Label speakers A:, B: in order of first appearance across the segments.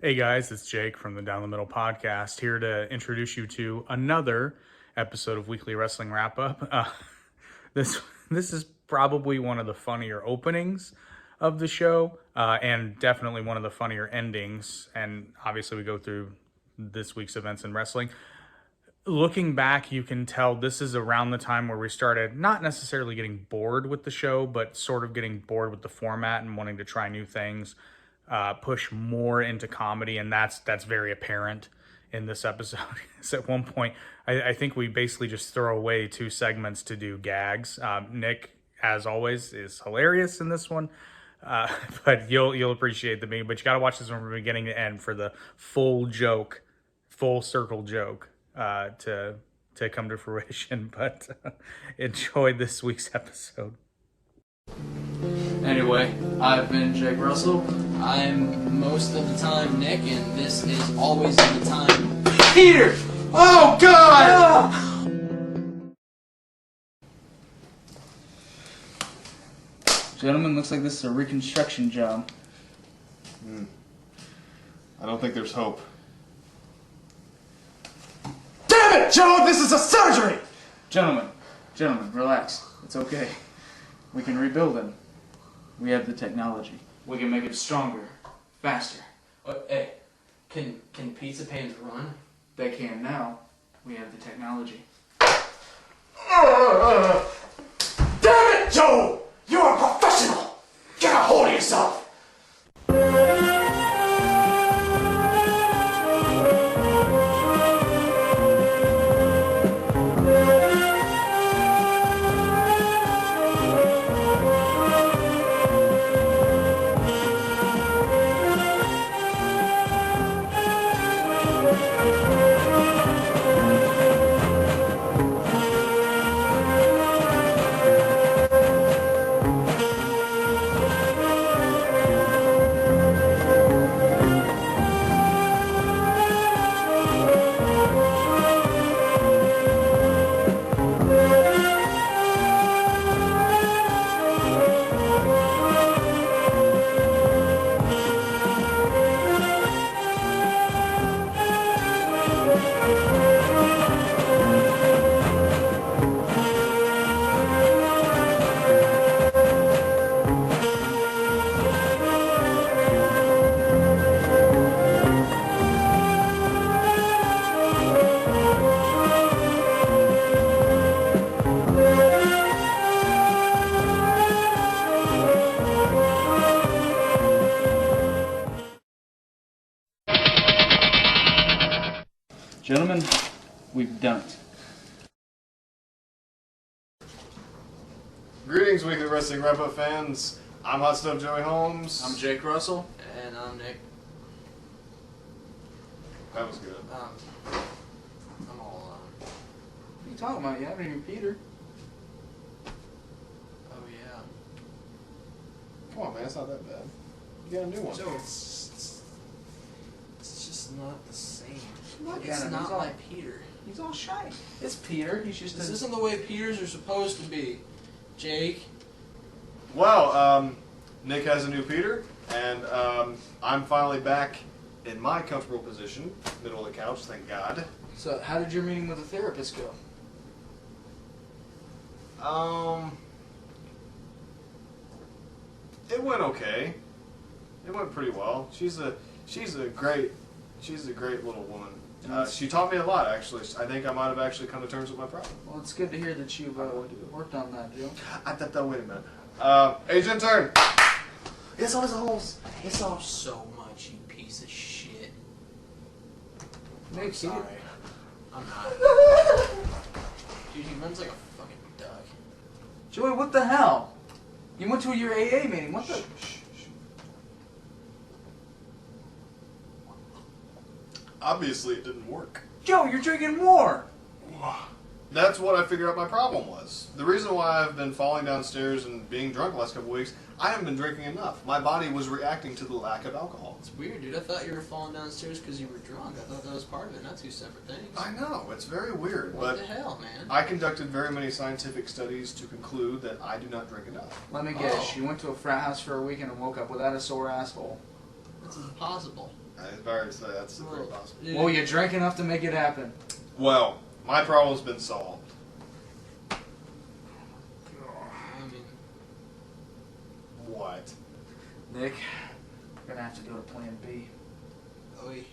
A: Hey guys, it's Jake from the Down the Middle podcast here to introduce you to another episode of Weekly Wrestling Wrap Up. This this is probably one of the funnier openings of the show, and definitely one of the funnier endings. And obviously, we go through this week's events in wrestling. Looking back, you can tell this is around the time where we started not necessarily getting bored with the show, but sort of getting bored with the format and wanting to try new things, push more into comedy, and that's very apparent in this episode. So at one point, I think we basically just throw away two segments to do gags. Nick, as always, is hilarious in this one. But you'll appreciate the beginning. But you got to watch this one from beginning to end for the full joke, full circle joke to come to fruition. But enjoy this week's episode.
B: Anyway, I've been Jake Russell. I'm most of the time Nick, and this is always the time Peter!
C: Oh, God!
B: Gentlemen, looks like this is a reconstruction job.
C: I don't think there's hope. Damn it, Joe! This is a surgery!
B: Gentlemen, relax. It's okay. We can rebuild him. We have the technology. We can make it stronger, faster.
D: Hey, can pizza pans run?
B: They can now. We have the technology.
C: Damn it, Joe! You're a professional! Get a hold of yourself!
B: Gentlemen, we've done it.
C: Greetings, Weekly Wrestling Wrap-Up fans. I'm Hot Stuff Joey Holmes.
B: I'm Jake Russell.
D: And I'm Nick.
C: That was good.
D: I'm all
B: What are you talking about? You haven't even Peter.
D: oh yeah.
C: Come on, man. It's not that bad. You got a new one.
D: So it's just not the same.
B: Look
D: It's
B: at him,
D: not
B: he's all-
D: like Peter.
B: He's all shiny. It's Peter. He's just
D: This isn't the way Peters are supposed to be. Jake.
C: Well, Nick has a new Peter, and I'm finally back in my comfortable position, middle of the couch, thank God.
B: So, how did your meeting with the therapist go?
C: It went okay. It went pretty well. She's a great little woman. She taught me a lot, actually. I think I might have actually come to terms with my problem.
B: Well, it's good to hear that you've worked on that, Joe.
C: Wait a minute. Agent turn. It's always a holes. It's all.
D: So much, you piece of shit.
B: Nick,
D: I'm sorry. I'm not. Dude, he runs like a fucking duck.
B: Joey, what the hell? You went to your AA meeting. What the?
C: Obviously, it didn't work.
B: Joe, you're drinking more.
C: That's what I figured out my problem was. The reason why I've been falling downstairs and being drunk the last couple weeks, I haven't been drinking enough. My body was reacting to the lack of alcohol.
D: It's weird, dude. I thought you were falling downstairs because you were drunk. I thought that was part of it, not two separate things.
C: I know, it's very weird,
D: What
C: but
D: the hell, man?
C: I conducted very many scientific studies to conclude that I do not drink enough.
B: Let me guess.
D: Oh.
B: You went to a frat house for a weekend and woke up without a sore asshole.
D: That's impossible.
C: That's very possible.
D: Yeah.
B: Well, you drank enough to make it happen.
C: Well, my problem's been solved.
D: I mean,
C: What?
B: Nick, we're gonna have to go to Plan B.
D: oy.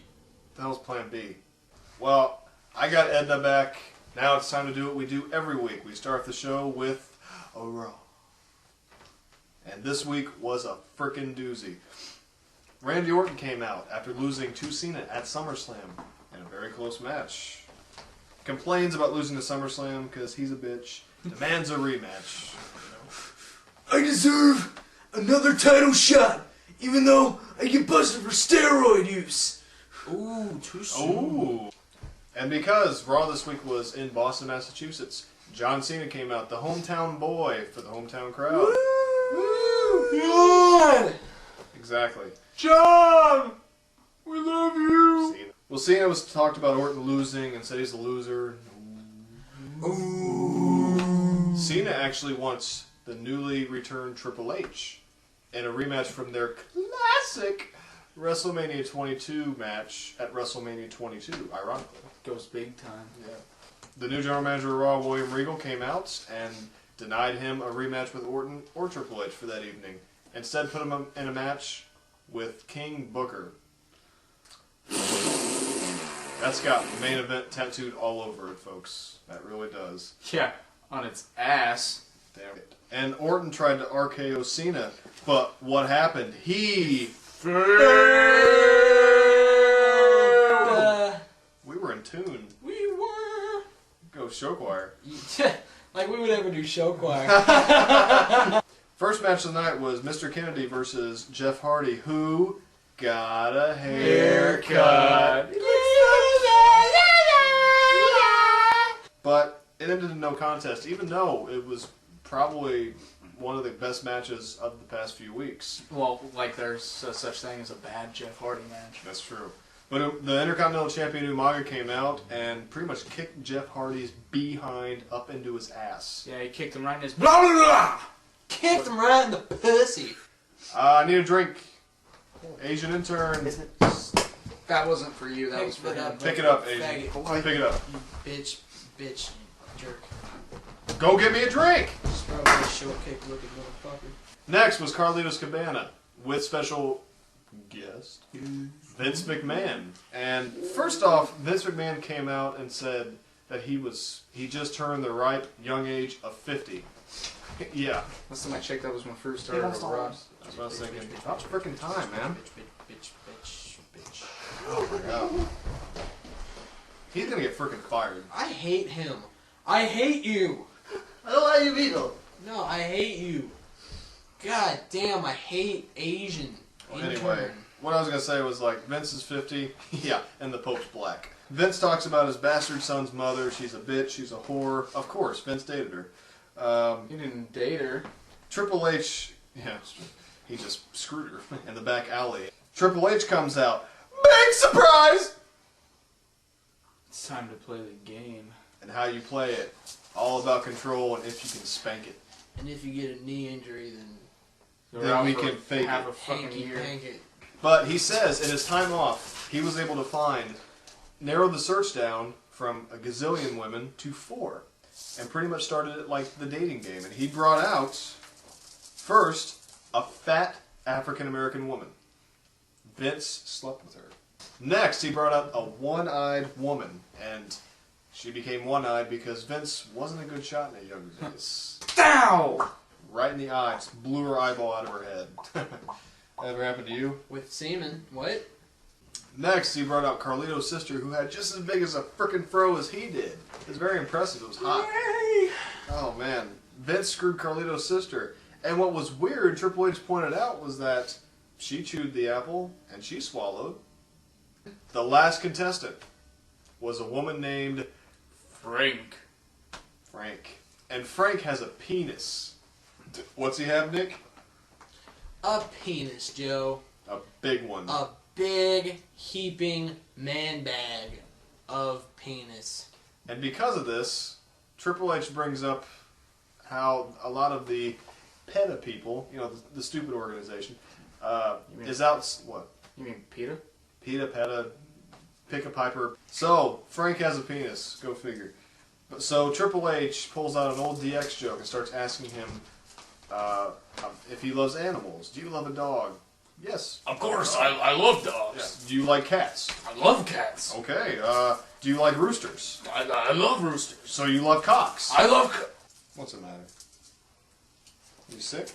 C: The hell's Plan B? Well, I got Edna back. Now it's time to do what we do every week. We start the show with a Raw. And this week was a frickin' doozy. Randy Orton came out after losing to Cena at SummerSlam in a very close match. Complains about losing to SummerSlam because he's a bitch. Demands a rematch.
B: I deserve another title shot, even though I get busted for steroid use.
D: Ooh, too soon.
C: Ooh. And because Raw this week was in Boston, Massachusetts, John Cena came out, the hometown boy for the hometown crowd.
B: God!
C: Exactly.
B: John! We love you!
C: Cena. Well, Cena was talked about Orton losing and said he's a loser.
B: Ooh.
C: Cena actually wants the newly returned Triple H in a rematch from their classic WrestleMania 22 match at WrestleMania 22, ironically.
B: Goes big time.
C: Yeah. The new general manager of Raw, William Regal, came out and denied him a rematch with Orton or Triple H for that evening. Instead, put him in a match with King Booker. That's got main event tattooed all over it, folks. That really does.
B: Yeah, on its ass.
C: Damn it. And Orton tried to RKO Cena, but what happened? He... We were in tune.
D: We were.
C: Go show choir.
D: Like we would ever do show choir.
C: First match of the night was Mr. Kennedy versus Jeff Hardy, who got a haircut. But it ended in no contest, even though it was probably one of the best matches of the past few weeks.
B: Well, like there's a such thing as a bad Jeff Hardy match.
C: That's true. But the Intercontinental Champion Umaga came out and pretty much kicked Jeff Hardy's behind up into his ass.
B: Yeah, he kicked him right in his blah blah blah!
D: Kicked him right in the pussy.
C: I need a drink. Asian intern.
B: That wasn't for you, that was for
D: Pick it
B: him.
D: up.
C: Pick it up, Asian.
D: Faggot.
C: Pick it up.
D: You bitch, jerk.
C: Go get me a drink!
D: Strawberry shortcake looking motherfucker.
C: Next was Carlitos Cabana with special guest Vince McMahon. And first off, Vince McMahon came out and said that he just turned the ripe young age of 50. Yeah,
B: Last time I checked, that was when first started
C: that's
B: over Raw.
C: that's what I was thinking. About freaking time, man.
D: Bitch.
C: Oh my god. He's gonna get freaking fired.
D: I hate him. I hate you.
E: I don't like you either.
D: No, I hate you. God damn, I hate Asian.
C: Anyway,
D: Intern.
C: what I was gonna say was like Vince is 50, yeah, and the Pope's black. Vince talks about his bastard son's mother. She's a bitch. She's a whore. Of course, Vince dated her.
B: You didn't date her.
C: Triple H, yeah, he just screwed her in the back alley. Triple H comes out. Big surprise!
B: It's time to play the game.
C: And how you play it. All about control and if you can spank it.
D: And if you get a knee injury, then
C: Then we can fake
B: half
C: it.
B: a fucking
D: hanky
B: year.
D: pank it.
C: But he says in his time off, he was able to narrow the search down from a gazillion women to 4. And pretty much started it like the dating game. And he brought out, first, a fat African-American woman. Vince slept with her. Next, he brought out a one-eyed woman. And she became one-eyed because Vince wasn't a good shot in the younger days.
B: Ow!
C: Right in the eye. Just blew her eyeball out of her head. Ever happened to you?
D: With semen. What?
C: Next, he brought out Carlito's sister, who had just as big as a frickin' fro as he did. It was very impressive. It was hot. Oh, man. Vince screwed Carlito's sister. And what was weird, Triple H pointed out, was that she chewed the apple and she swallowed. The last contestant was a woman named
B: Frank.
C: Frank. And Frank has a penis. What's he have, Nick?
D: A penis, Joe.
C: A big one.
D: A big, heaping man bag of penis.
C: And because of this, Triple H brings up how a lot of the PETA people, the stupid organization,
B: mean-
C: is out. What?
B: You mean PETA?
C: Peta Peta, pick a piper. So, Frank has a penis. Go figure. So, Triple H pulls out an old DX joke and starts asking him if he loves animals. Do you love a dog? Yes.
B: Of course, I love dogs.
C: Yeah. Do you like cats?
B: I love cats.
C: Okay. Do you like roosters?
B: I love roosters.
C: So you love cocks?
B: I love.
C: What's the matter? You sick?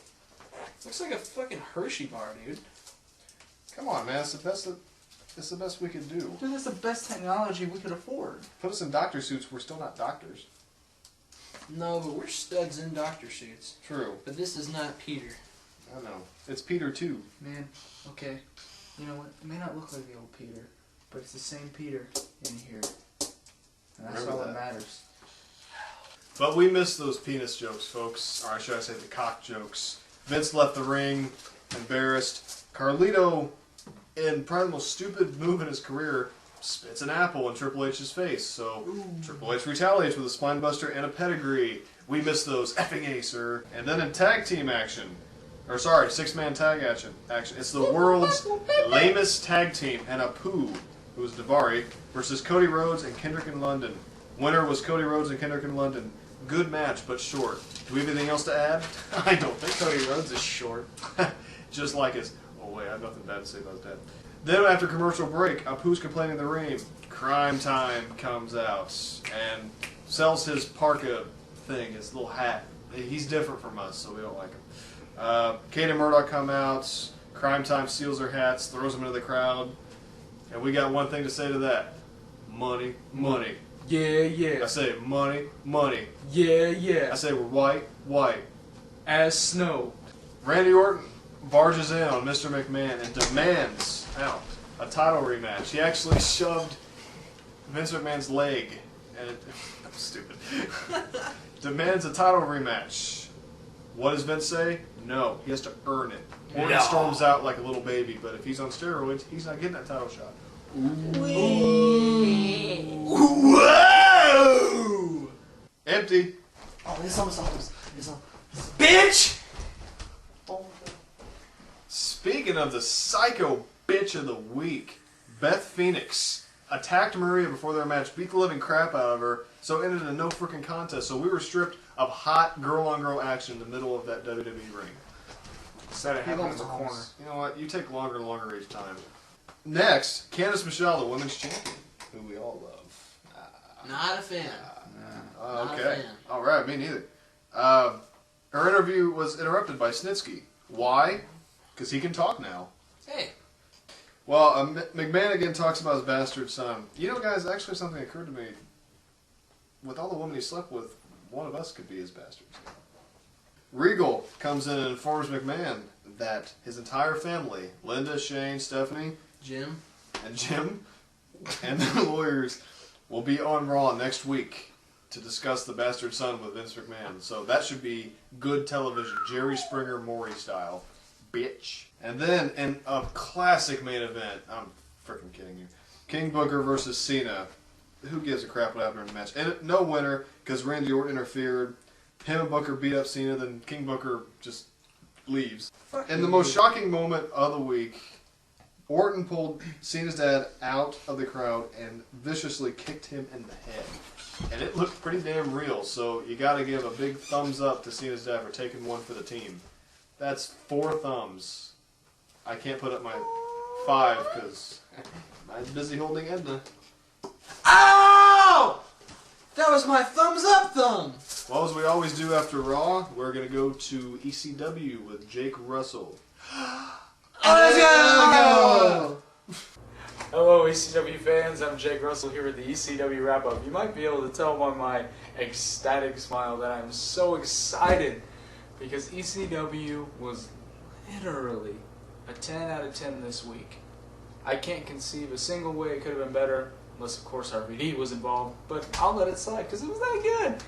D: Looks like a fucking Hershey bar, dude.
C: Come on, man. It's the best we could do.
B: Dude, that's the best technology we could afford.
C: Put us in doctor suits. We're still not doctors.
D: No, but we're studs in doctor suits.
C: True.
D: But this is not Peter.
C: I know. It's Peter too.
B: Man, okay. You know what? It may not look like the old Peter, but it's the same Peter in here. And that's
C: Remember
B: all that
C: that.
B: matters.
C: But we missed those penis jokes, folks. Or should I say the cock jokes. Vince left the ring, embarrassed. Carlito, in probably the most stupid move in his career, spits an apple in Triple H's face. So Triple H retaliates with a spine buster and a pedigree. We missed those. Effing A, sir. And then in tag team action, or sorry, 6-man tag action. It's the world's lamest tag team, and Apu, who was Daivari, versus Cody Rhodes and Kendrick in London. Winner was Cody Rhodes and Kendrick in London. Good match, but short. Do we have anything else to add? I don't think so.
D: Cody Rhodes is short.
C: Just like his. Oh wait, I have nothing bad to say about his dad. Then after commercial break, Apu's complaining in the ring. Crime Time comes out and sells his parka thing, his little hat. He's different from us, so we don't like him. Kate and Murdoch come out. Crime Time steals their hats, throws them into the crowd, and we got one thing to say to that: money, money.
B: Yeah, yeah.
C: I say money, money.
B: Yeah, yeah.
C: I say we're white, white.
B: As snow.
C: Randy Orton barges in on Mr. McMahon and demands a title rematch. He actually shoved Vince McMahon's leg, and I'm stupid. Demands a title rematch. What does Vince say? No, he has to earn it. Orton storms out like a little baby, but if he's on steroids, he's not getting that title shot.
B: Whoa!
C: Empty.
E: Oh, there's some.
B: Bitch!
C: Speaking of the psycho bitch of the week, Beth Phoenix attacked Maria before their match, beat the living crap out of her, so it ended in a no freaking contest. So we were stripped of hot girl-on-girl action in the middle of that WWE ring.
B: Said it happened in the corner.
C: You know what? You take longer and longer each time. Next, Candice Michelle, the women's champion, who we all love.
D: Not a fan. Not a
C: Okay.
D: fan.
C: All right, me neither. Her interview was interrupted by Snitsky. Why? Because he can talk now.
D: Hey.
C: Well, McMahon again talks about his bastard son. You know, guys, actually something occurred to me. With all the women he slept with, one of us could be his bastard son. Regal comes in and informs McMahon that his entire family, Linda, Shane, Stephanie,
D: Jim.
C: and Jim, and the lawyers, will be on Raw next week to discuss the bastard son with Vince McMahon. So that should be good television, Jerry Springer Maury style. Bitch. And then in a classic main event, I'm freaking kidding you, King Booker versus Cena. Who gives a crap what happened in the match? And no winner because Randy Orton interfered. Him and Booker beat up Cena, then King Booker just leaves. And the most shocking moment of the week, Orton pulled Cena's dad out of the crowd and viciously kicked him in the head. And it looked pretty damn real, so you gotta give a big thumbs up to Cena's dad for taking one for the team. That's 4 thumbs. I can't put up my 5 because I'm busy holding Edna.
D: Ow! That was my thumbs up thumb.
C: Well, as we always do after Raw, we're gonna go to ECW with Jake Russell.
D: Let's go!
B: Hello, ECW fans. I'm Jake Russell here with the ECW wrap-up. You might be able to tell by my ecstatic smile that I'm so excited because ECW was literally a 10 out of 10 this week. I can't conceive a single way it could have been better, unless of course RVD was involved, but I'll let it slide because it was that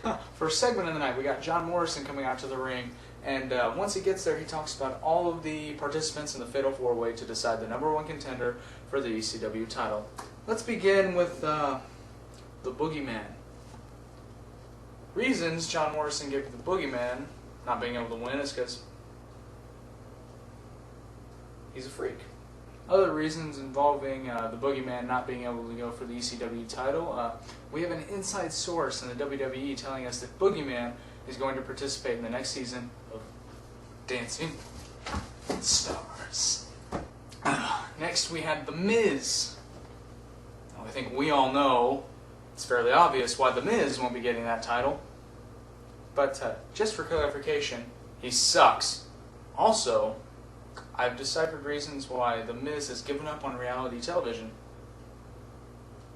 B: good. First segment of the night, we got John Morrison coming out to the ring, and once he gets there, he talks about all of the participants in the Fatal 4-Way to decide the number 1 contender for the ECW title. Let's begin with the Boogeyman. Reasons John Morrison gave the Boogeyman not being able to win is because he's a freak. Other reasons involving the Boogeyman not being able to go for the ECW title. We have an inside source in the WWE telling us that Boogeyman is going to participate in the next season of Dancing with the Stars. Next, we had The Miz. Now, I think we all know, it's fairly obvious why The Miz won't be getting that title. But just for clarification, he sucks. Also, I've deciphered reasons why The Miz has given up on reality television.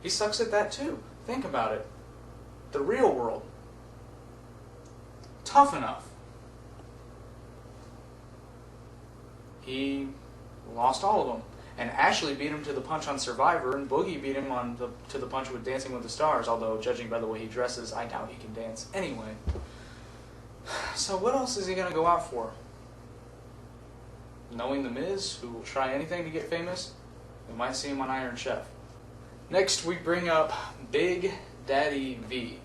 B: He sucks at that too. Think about it. The real world. Tough enough. He lost all of them. And Ashley beat him to the punch on Survivor, and Boogie beat him to the punch with Dancing with the Stars, although judging by the way he dresses, I doubt he can dance anyway. So what else is he going to go out for? Knowing The Miz, who will try anything to get famous, we might see him on Iron Chef. Next, we bring up Big Daddy V,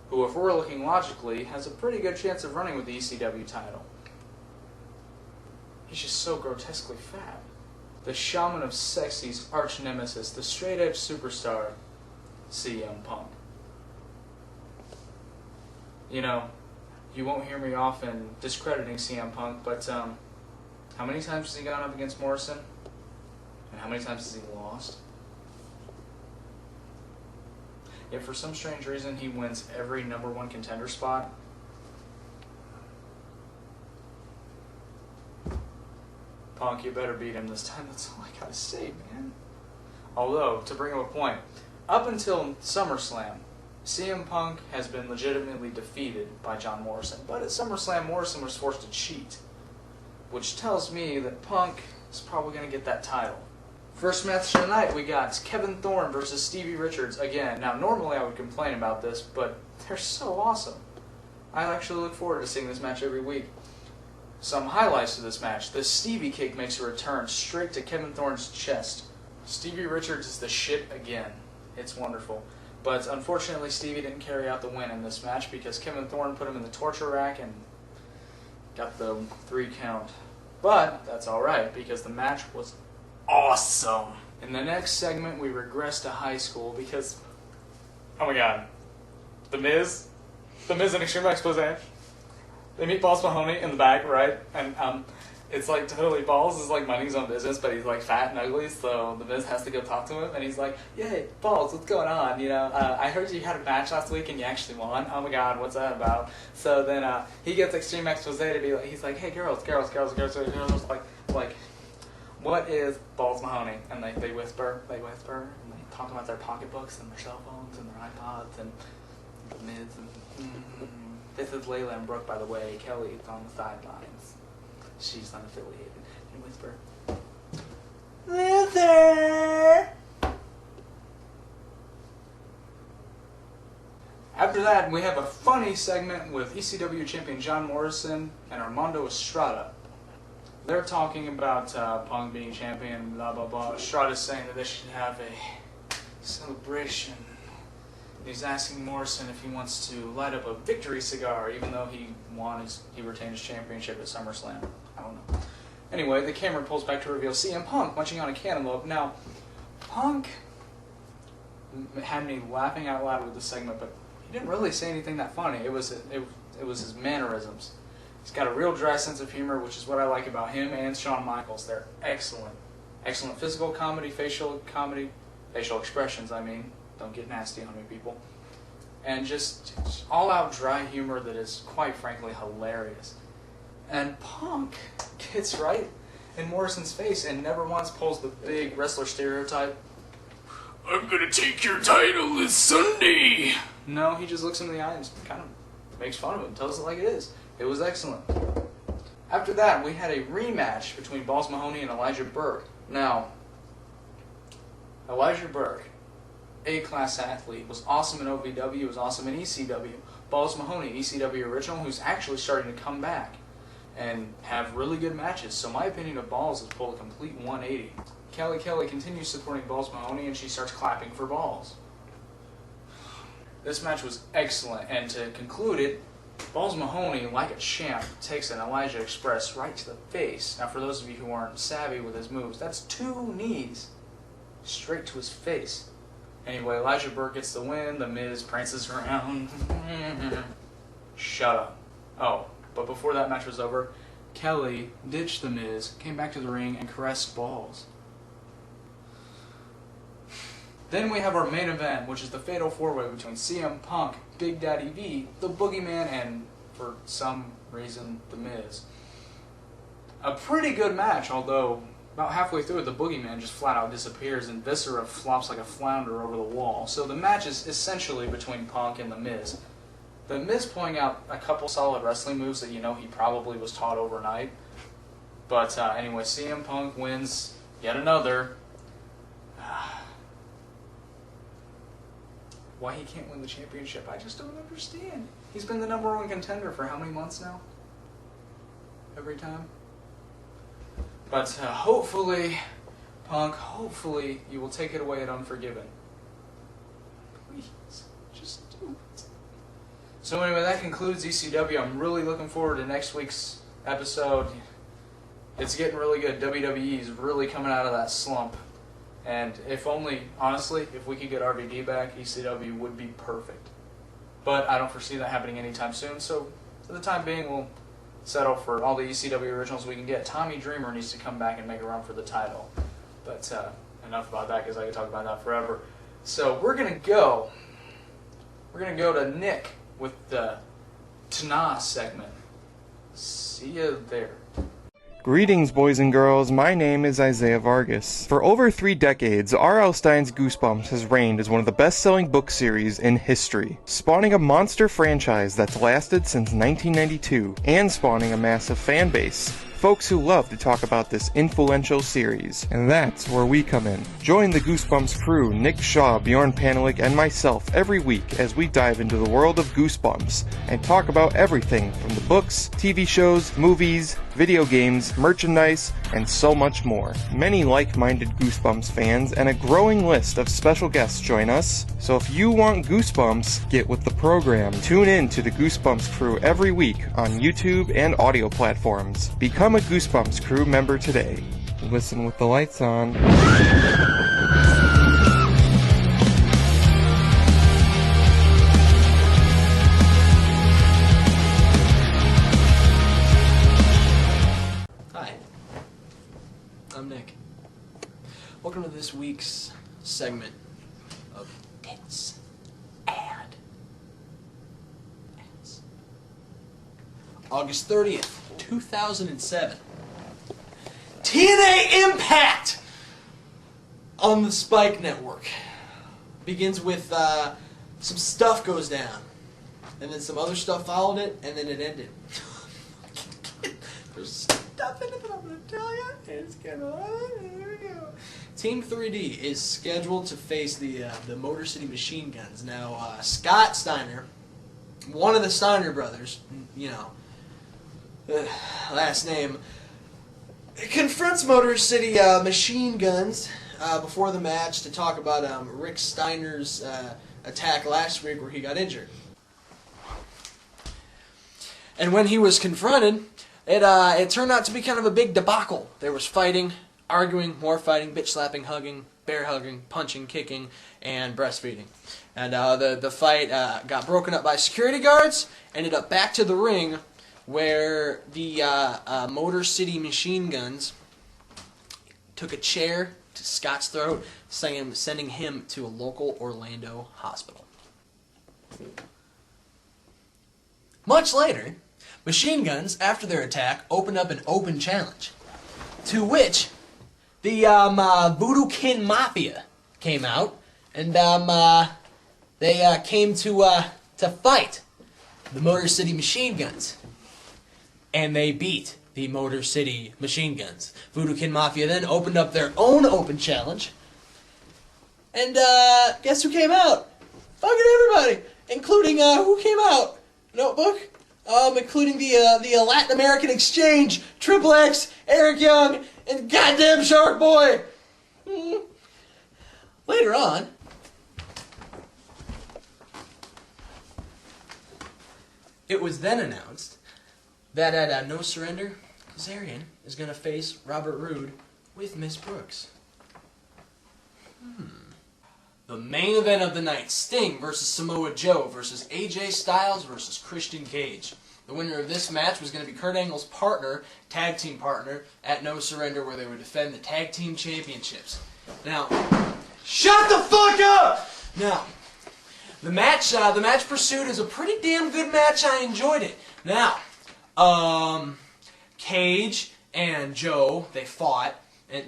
B: who, if we're looking logically, has a pretty good chance of running with the ECW title. He's just so grotesquely fat. The Shaman of Sexy's arch nemesis, the straight-edge superstar, CM Punk. You know, you won't hear me often discrediting CM Punk, but how many times has he gone up against Morrison? And how many times has he lost? Yet for some strange reason, he wins every #1 contender spot. Punk, you better beat him this time. That's all I gotta say, man. Although, to bring up a point, up until SummerSlam, CM Punk has been legitimately defeated by John Morrison. But at SummerSlam, Morrison was forced to cheat, which tells me that Punk is probably going to get that title. First match tonight, we got Kevin Thorne versus Stevie Richards again. Now, normally I would complain about this, but they're so awesome. I actually look forward to seeing this match every week. Some highlights to this match. The Stevie kick makes a return straight to Kevin Thorne's chest. Stevie Richards is the shit again. It's wonderful. But unfortunately, Stevie didn't carry out the win in this match because Kevin Thorne put him in the torture rack and got the 3 count. But that's alright because the match was awesome. In the next segment, we regress to high school because, oh my god, The Miz and Extreme Expose. They meet Balls Mahoney in the back, right? And it's like totally Balls is like minding his own business, but he's like fat and ugly, so The Miz has to go talk to him, and he's like, "Yay, Balls, what's going on? You know, I heard you had a match last week and you actually won. Oh my god, what's that about?" So then he gets Extreme Expose to be like, he's like, "Hey, girls, like, what is Balls Mahoney?" And they whisper, and they talk about their pocketbooks and their cell phones and their iPods and The Miz and. This is Layla and Brooke, by the way. Kelly is on the sidelines. She's unaffiliated. And whisper, "Luther!" After that, we have a funny segment with ECW champion John Morrison and Armando Estrada. They're talking about Punk being champion, blah, blah, blah. Estrada's saying that they should have a celebration. He's asking Morrison if he wants to light up a victory cigar, even though he retained his championship at SummerSlam. I don't know. Anyway, the camera pulls back to reveal CM Punk munching on a cantaloupe. Now, Punk had me laughing out loud with this segment, but he didn't really say anything that funny. It was his mannerisms. He's got a real dry sense of humor, which is what I like about him and Shawn Michaels. They're excellent. Excellent physical comedy, facial expressions, I mean. Don't get nasty on me, people. And just all-out dry humor that is, quite frankly, hilarious. And Punk gets right in Morrison's face and never once pulls the big wrestler stereotype, "I'm gonna take your title this Sunday." No, he just looks him in the eye and kind of makes fun of him, tells it like it is. It was excellent. After that, we had a rematch between Balls Mahoney and Elijah Burke. Now, Elijah Burke, A-class athlete, was awesome in OVW, was awesome in ECW. Balls Mahoney, ECW original, who's actually starting to come back and have really good matches. So my opinion of Balls is pulled a complete 180. Kelly continues supporting Balls Mahoney and she starts clapping for Balls. This match was excellent, and to conclude it, Balls Mahoney, like a champ, takes an Elijah Express right to the face. Now, for those of you who aren't savvy with his moves, that's 2 knees straight to his face. Anyway, Elijah Burke gets the win. The Miz prances around. Shut up. Oh, but before that match was over, Kelly ditched the Miz, came back to the ring, and caressed Balls. Then we have our main event, which is the Fatal 4-Way between CM Punk, Big Daddy V, the Boogeyman, and, for some reason, The Miz. A pretty good match, although about halfway through it, the Boogeyman just flat out disappears and Viscera flops like a flounder over the wall. So the match is essentially between Punk and The Miz. The Miz pulling out a couple solid wrestling moves that you know he probably was taught overnight. But anyway, CM Punk wins yet another. Why he can't win the championship, I just don't understand. He's been the #1 contender for how many months now? Every time? But hopefully, Punk, hopefully you will take it away at Unforgiven. Please, just do it. So anyway, that concludes ECW. I'm really looking forward to next week's episode. It's getting really good. WWE is really coming out of that slump. And if only, honestly, if we could get RVD back, ECW would be perfect. But I don't foresee that happening anytime soon, so for the time being, we'll settle for all the ECW originals we can get. Tommy Dreamer needs to come back and make a run for the title. But enough about that, because I could talk about that forever. So we're going to go to Nick with the Tana segment. See you there.
F: Greetings, boys and girls. My name is Isaiah Vargas. For over 3 decades, R.L. Stine's Goosebumps has reigned as one of the best-selling book series in history, spawning a monster franchise that's lasted since 1992, and spawning a massive fan base. Folks who love to talk about this influential series, and that's where we come in. Join the Goosebumps crew, Nick Shaw, Bjorn Panelik, and myself every week as we dive into the world of Goosebumps and talk about everything from the books, TV shows, movies, video games, merchandise, and so much more. Many like-minded Goosebumps fans and a growing list of special guests join us, so if you want Goosebumps, get with the program. Tune in to the Goosebumps crew every week on YouTube and audio platforms. Become a Goosebumps crew member today. Listen with the lights on.
D: Hi, I'm Nick. Welcome to this week's segment of Tits and Ads. August 30th, 2007. TNA Impact on the Spike Network. Begins with some stuff goes down. And then some other stuff followed it, and then it ended. There's stuff in it that I'm going to tell you. It's gonna... Here we go. Team 3D is scheduled to face the Motor City Machine Guns. Now, Scott Steiner, one of the Steiner brothers, you know, last name, confronts Motor City Machine Guns before the match to talk about Rick Steiner's attack last week where he got injured. And when he was confronted, it turned out to be kind of a big debacle. There was fighting, arguing, more fighting, bitch slapping, hugging, bear hugging, punching, kicking, and breastfeeding. And the fight got broken up by security guards, ended up back to the ring where the Motor City Machine Guns took a chair to Scott's throat, sending him to a local Orlando hospital. Much later, Machine Guns, after their attack, opened up an open challenge, to which the Voodoo Kin Mafia came out, and they came to fight the Motor City Machine Guns. And they beat the Motor City Machine Guns. Voodoo Kin Mafia then opened up their own open challenge. And guess who came out? Fucking everybody! Including, who came out? Notebook? Including the Latin American Exchange, Triple X, Eric Young, and goddamn Shark Boy! Later on, It was then announced that at No Surrender, Kazarian is going to face Robert Roode with Miss Brooks. The main event of the night, Sting versus Samoa Joe versus AJ Styles versus Christian Cage. The winner of this match was going to be Kurt Angle's partner, tag team partner, at No Surrender, where they would defend the tag team championships. Now, shut the fuck up! Now, the match pursued is a pretty damn good match. I enjoyed it. Now, Cage and Joe, they fought, and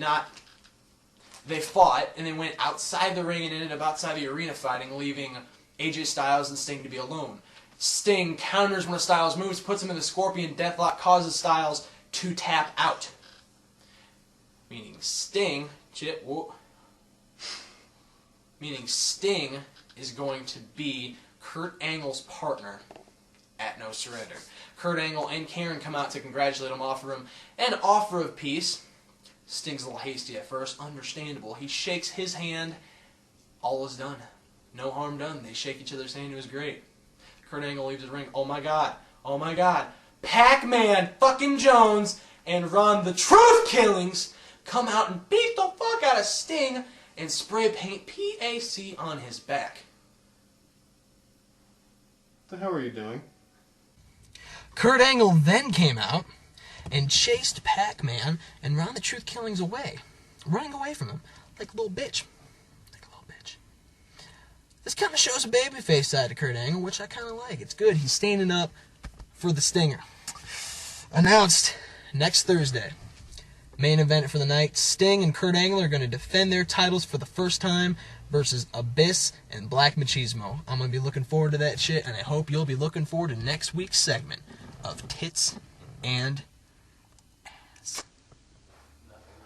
D: they went outside the ring and ended up outside the arena fighting, leaving AJ Styles and Sting to be alone. Sting counters one of Styles' moves, puts him in the Scorpion Deathlock, causes Styles to tap out. Meaning Sting is going to be Kurt Angle's partner at No Surrender. Kurt Angle and Karen come out to congratulate him, offer him an offer of peace. Sting's a little hasty at first, understandable. He shakes his hand, all is done. No harm done. They shake each other's hand, it was great. Kurt Angle leaves the ring, oh my god, Pac-Man fucking Jones and Ron the Truth Killings come out and beat the fuck out of Sting and spray paint PAC on his back.
C: What the hell are you doing?
D: Kurt Angle then came out and chased Pac-Man and Ron the Truth Killings away, running away from him like a little bitch. This kind of shows a babyface side to Kurt Angle, which I kind of like. It's good. He's standing up for the Stinger. Announced next Thursday. Main event for the night. Sting and Kurt Angle are going to defend their titles for the first time versus Abyss and Black Machismo. I'm going to be looking forward to that shit, and I hope you'll be looking forward to next week's segment of Tits and Ass.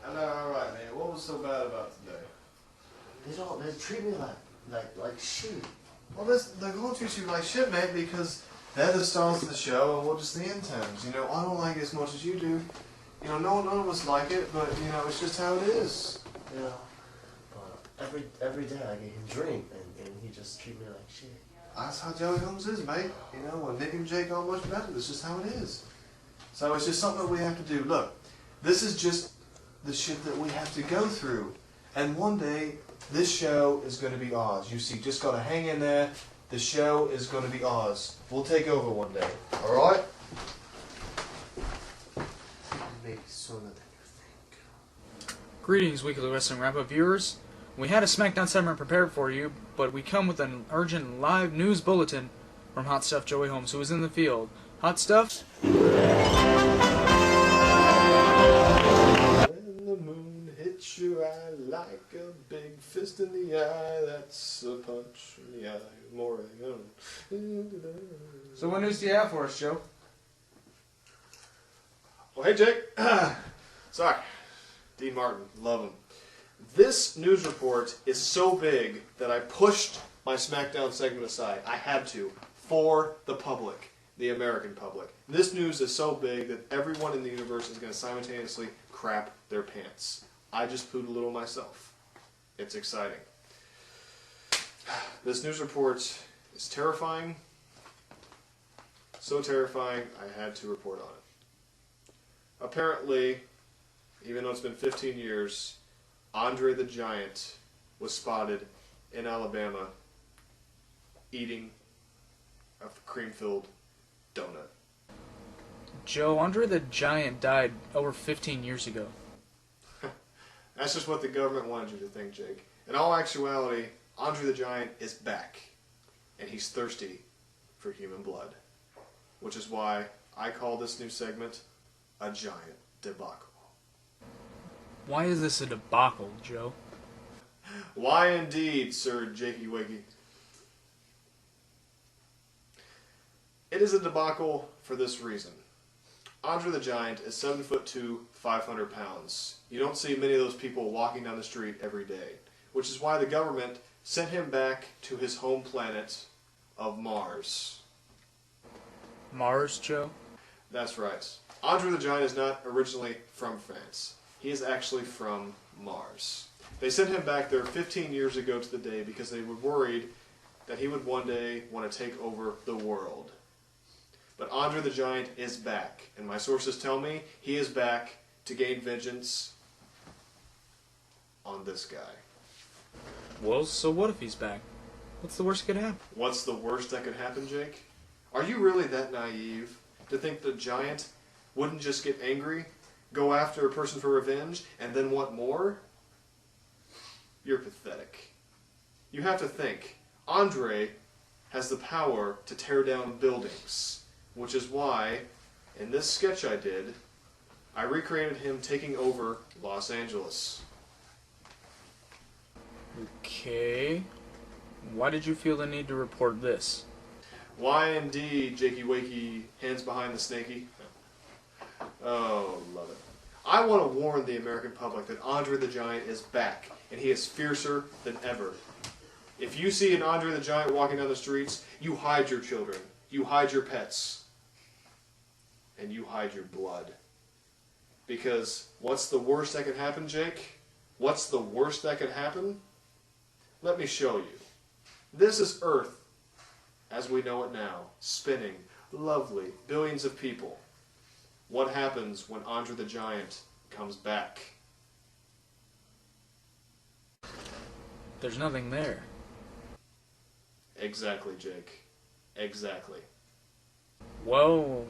C: Alright, man. What was so bad about today?
E: They treat me like shit.
C: Well, they're going to treat you like shit, mate, because they're the stars of the show and we're just the interns. You know, I don't like it as much as you do. You know, none of us like it, but, you know, it's just how it is.
E: Yeah. Every day I get him drink, and he just treat me like shit.
C: That's how Joey Holmes is, mate. You know, when Nick and Jake aren't much better, that's just how it is. So it's just something that we have to do. Look, this is just the shit that we have to go through. And one day, this show is going to be ours. You see, just got to hang in there. The show is going to be ours. We'll take over one day. All right?
E: Maybe sooner than you think.
B: Greetings, Weekly Wrestling Wrap-Up viewers. We had a SmackDown segment prepared for you, but we come with an urgent live news bulletin from Hot Stuff Joey Holmes, who is in the field. Hot Stuff?
C: When the moon hits your eye like a big fist in the eye, that's a punch in the eye. More.
B: So what news do you have for us, Joe?
C: Oh, hey, Jake. Sorry. Dean Martin. Love him. This news report is so big that I pushed my SmackDown segment aside. I had to. For the public. The American public. This news is so big that everyone in the universe is going to simultaneously crap their pants. I just pooed a little myself. It's exciting. This news report is terrifying. So terrifying, I had to report on it. Apparently, even though it's been 15 years, Andre the Giant was spotted in Alabama eating a cream-filled donut.
B: Joe, Andre the Giant died over 15 years ago.
C: That's just what the government wanted you to think, Jake. In all actuality, Andre the Giant is back, and he's thirsty for human blood. Which is why I call this new segment a giant debacle.
B: Why is this a debacle, Joe?
C: Why indeed, Sir Jakey Wakey? It is a debacle for this reason. Andre the Giant is 7'2", 500 pounds. You don't see many of those people walking down the street every day, which is why the government sent him back to his home planet of Mars.
B: Mars, Joe?
C: That's right. Andre the Giant is not originally from France. He is actually from Mars. They sent him back there 15 years ago to the day because they were worried that he would one day want to take over the world. But Andre the Giant is back, and my sources tell me he is back to gain vengeance on this guy.
B: Well, so what if he's back? What's the worst that could happen?
C: What's the worst that could happen, Jake? Are you really that naive to think the Giant wouldn't just get angry, go after a person for revenge, and then want more? You're pathetic. You have to think, Andre has the power to tear down buildings, which is why, in this sketch I did, I recreated him taking over Los Angeles.
B: Okay. Why did you feel the need to report this?
C: Why indeed, Jakey Wakey, hands behind the snaky? Oh, love it. I want to warn the American public that Andre the Giant is back, and he is fiercer than ever. If you see an Andre the Giant walking down the streets, you hide your children, you hide your pets, and you hide your blood. Because what's the worst that could happen, Jake? What's the worst that could happen? Let me show you. This is Earth, as we know it now, spinning, lovely, billions of people. What happens when Andre the Giant comes back?
B: There's nothing there.
C: Exactly, Jake. Exactly.
B: Well,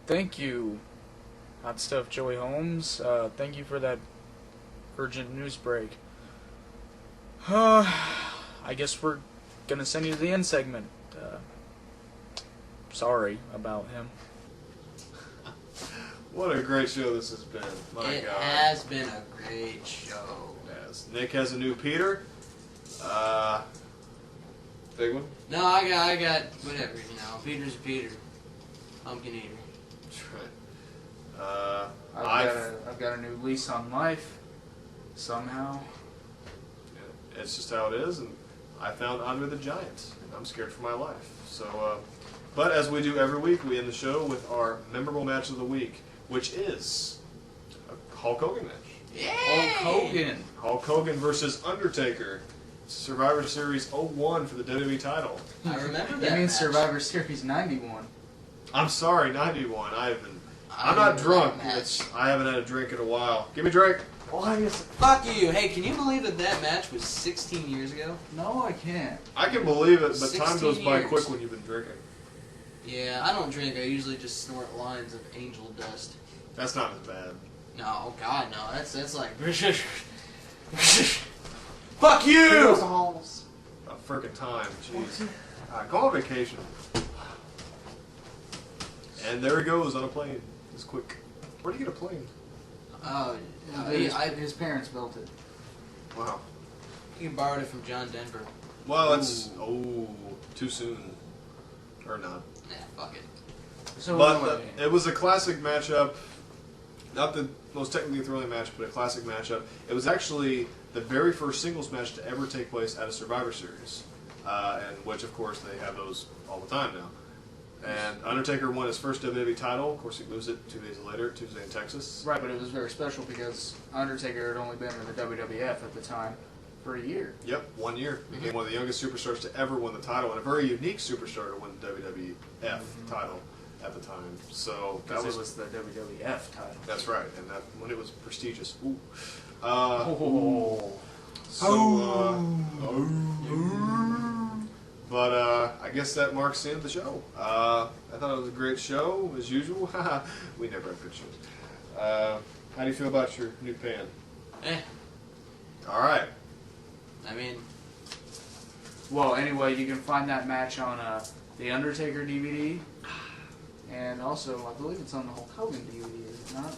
B: thank you, Hot Stuff Joey Holmes. Thank you for that urgent news break. I guess we're gonna send you to the end segment. Sorry about him.
C: What a great show this has been. My
D: It
C: God.
D: has been a great show.
C: Yes. Nick has a new Peter. Big one.
D: No, I got whatever, you know. Peter's Peter. Pumpkin eater.
C: That's right.
B: I've got a new lease on life. Somehow.
C: It's just how it is, and I found Andre the Giant, and I'm scared for my life. So, but as we do every week, we end the show with our memorable match of the week, which is a Hulk Hogan match.
B: Hulk Hogan.
C: Hulk Hogan versus Undertaker. Survivor Series 01 for the WWE title.
D: I remember that.
B: You mean
D: match.
B: Survivor Series 91?
C: I'm sorry, 91. I'm
D: I
C: not
D: remember
C: drunk.
D: that match.
C: I haven't had a drink in a while. Give me a drink.
D: Fuck you. Hey, can you believe that match was 16 years ago?
B: No, I can't.
C: I can believe it, but time
D: 16
C: goes by
D: years.
C: quick when you've been drinking.
D: Yeah, I don't drink. I usually just snort lines of angel dust.
C: That's not as bad.
D: No, oh God, no. That's like. Fuck you!
C: A frickin' time. Jeez. Go on vacation. And there he goes on a plane. It's quick. Where'd he get a plane?
B: His parents built it.
C: Wow.
D: You borrowed it from John Denver.
C: Well, that's too soon, or not.
D: Nah, fuck it.
B: So
C: But
B: anyway,
C: it was a classic matchup. Not the most technically thrilling match, but a classic matchup. It was actually the very first singles match to ever take place at a Survivor Series, and which, of course, they have those all the time now. And Undertaker won his first WWE title. Of course, he loses it 2 days later, Tuesday in Texas.
B: right, but it was very special because Undertaker had only been in the WWF at the time for a year.
C: Yep, 1 year. Became one of the youngest superstars to ever win the title, and a very unique superstar to win the WWF title at the time. So that
B: Because
C: was,
B: it was the WWF title.
C: that's right, and that when it was prestigious. Ooh. But I guess that marks the end of the show. I thought it was a great show, as usual. We never have good shows. How do you feel about your new pan?
D: Eh,
C: All right.
D: I mean,
B: Well, anyway, you can find that match on the Undertaker DVD, and also I believe it's on the Hulk Hogan DVD, is it not?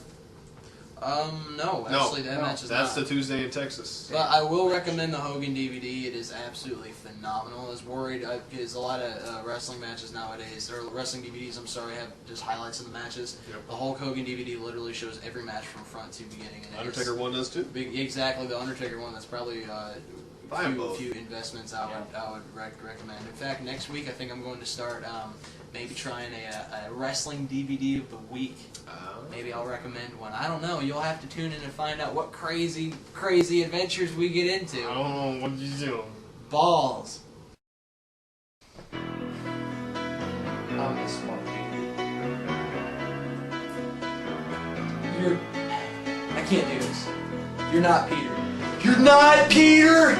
D: no, actually that match is
C: that's
D: not.
C: the Tuesday in Texas.
D: But I will recommend the Hogan DVD. It is absolutely phenomenal. I was worried because a lot of wrestling matches nowadays, or wrestling DVDs, I'm sorry, have just highlights of the matches.
C: Yep.
D: The Hulk Hogan DVD literally shows every match from front to beginning. And
C: Undertaker one does too.
D: Exactly, the Undertaker one. That's probably
C: Buy 'em both.
D: few investments I would recommend. In fact, next week I think I'm going to start maybe trying a wrestling DVD of the week. Maybe I'll recommend one. I don't know. You'll have to tune in and find out what crazy adventures we get into.
C: I don't know what you do.
D: Balls.
B: I'm the smart.
D: You're not Peter. You're not Peter!